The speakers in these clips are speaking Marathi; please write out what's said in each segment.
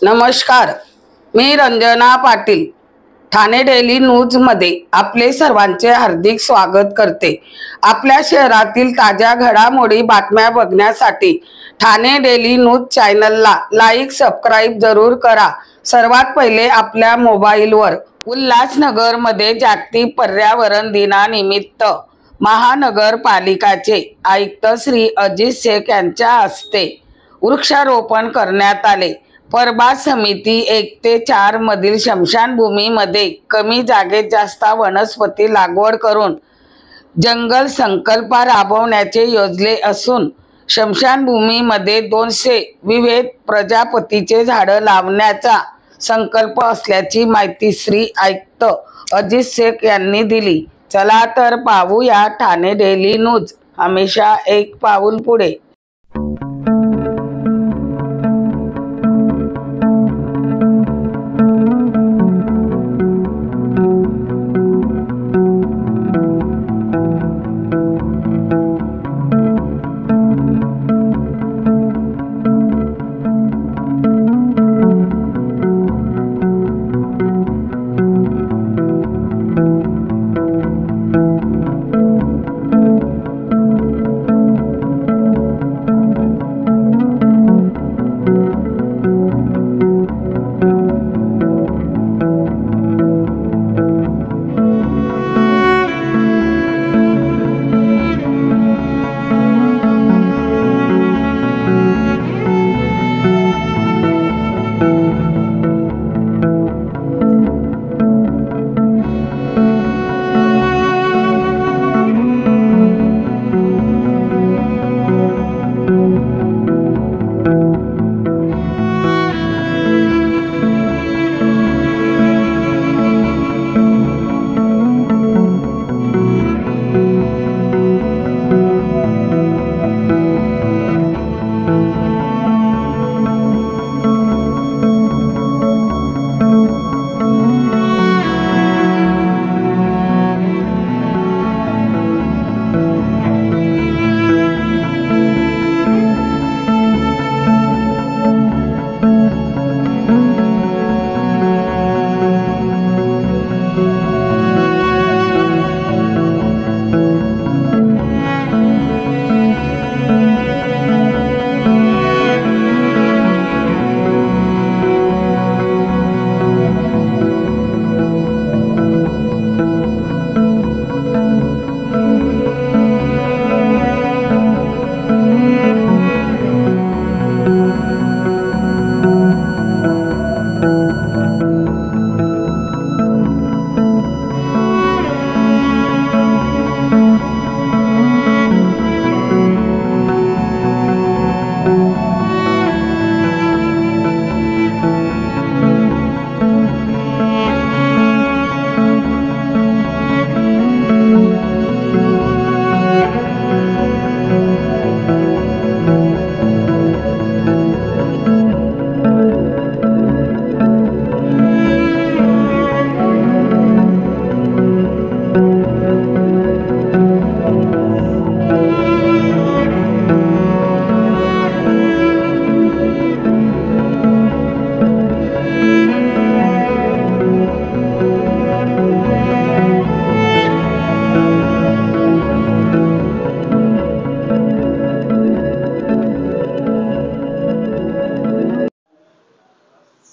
नमस्कार, मी रंजना पाटील ठाणे डेली न्यूजमध्ये आपले सर्वांचे हार्दिक स्वागत करते। आपल्या शहरातील ताज्या घडामोडी बातम्या बघण्यासाठी ठाणे डेली न्यूज चॅनलला लाईक सबस्क्राइब जरूर करा। सर्वात पहिले आपल्या मोबाईलवर उल्हासनगरमध्ये जागतिक पर्यावरण दिनानिमित्त महानगरपालिकाचे आयुक्त श्री अजित शेख यांच्या हस्ते वृक्षारोपण करण्यात आले। परबाद समिती 1 ते 4 मधील स्मशानभूमीमध्ये कमी जागेत जास्त वनस्पती लागवड करून जंगल संकल्प राबवण्याचे योजले असून स्मशानभूमीमध्ये 200 विविध प्रजातीचे झाडं लावण्याचा संकल्प असल्याची माहिती श्री आयुक्त अजित शेख यांनी दिली। चला तर पाहूया ठाणे डेली न्यूज, हमेशा एक पाऊल पुढे।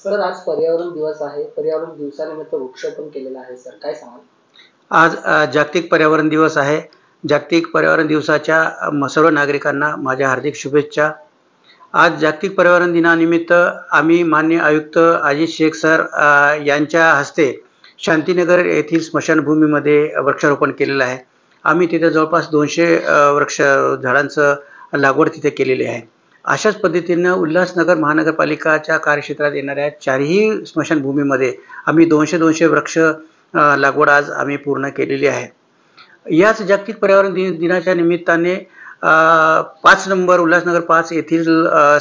सर, आज पर्यावरण दिवस आहे। पर्यावरण दिवसानिमित्त वृक्षारोपण केलेलं आहे सर, काय सांगाल? आज जागतिक पर्यावरण दिवस आहे। जागतिक पर्यावरण दिवसाच्या सर्व नागरिकांना माझ्या हार्दिक शुभेच्छा। आज जागतिक पर्यावरण दिनानिमित्त आम्ही माननीय आयुक्त अजित शेख सर यांच्या हस्ते शांतीनगर येथील स्मशानभूमीमध्ये वृक्षारोपण केलेलं आहे। आम्ही तिथे जवळपास 200 वृक्ष झाडांचं लागवड तिथे केलेली आहे। अशाच पद्धतीने उल्हासनगर महानगरपालिकाच्या कार्यक्षेत्रात येणाऱ्या 4ही स्मशानभूमीमध्ये आम्ही 200 वृक्ष लागवड आज आम्ही पूर्ण केलेली आहे। याच जागतिक पर्यावरण दिनाच्या निमित्ताने 5 नंबर उल्हासनगर 5 येथील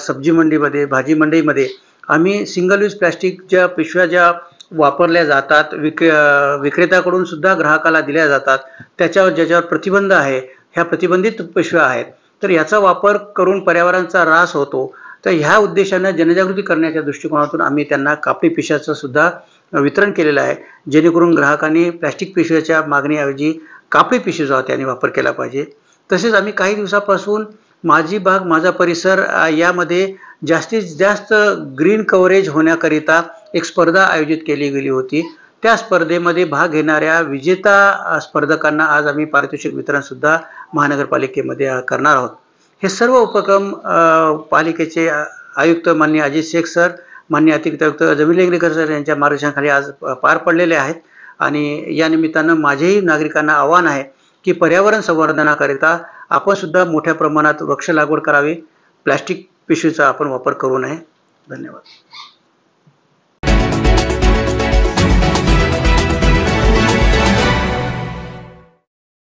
सब्जी मंडीमध्ये, भाजी मंडईमध्ये आम्ही सिंगल यूज प्लास्टिकच्या पिशव्या ज्या वापरल्या जातात, विक्रेत्याकडून सुद्धा ग्राहकाला दिल्या जातात, ज्याच्यावर प्रतिबंध आहे, ह्या प्रतिबंधित पिशव्या आहेत, तर याचा वापर करून पर्यावरणाचा ऱ्हास होतो, तर ह्या उद्देशानं जनजागृती करण्याच्या दृष्टिकोनातून आम्ही त्यांना कापडी पिशव्याचं सुद्धा वितरण केलेलं आहे, जेणेकरून ग्राहकांनी प्लॅस्टिक पिशव्याच्या मागणीऐवजी कापडी पिशवीचा त्यांनी वापर केला पाहिजे. तसेच आम्ही काही दिवसापासून माझी बाग माझा परिसर यामध्ये जास्तीत जास्त ग्रीन कव्हरेज होण्याकरिता एक स्पर्धा आयोजित केली गेली होती. त्या स्पर्धेमध्ये भाग घेणाऱ्या विजेता स्पर्धकांना आज आम्ही पारितोषिक वितरण सुद्धा महानगरपालिकेमध्ये करणार आहोत. हे सर्व उपक्रम पालिकेचे आयुक्त माननीय अजित शेख सर, माननीय अतिरिक्त आयुक्त जमील लेंगरेकर सर यांच्या मार्गदर्शनाखाली आज पार पडलेले आहेत. आणि या निमित्तानं माझेही नागरिकांना आव्हान आहे की पर्यावरण संवर्धनाकरिता आपण सुद्धा मोठ्या प्रमाणात वृक्ष लागवड करावी, प्लास्टिक पिशवीचा आपण वापर करू नये. धन्यवाद.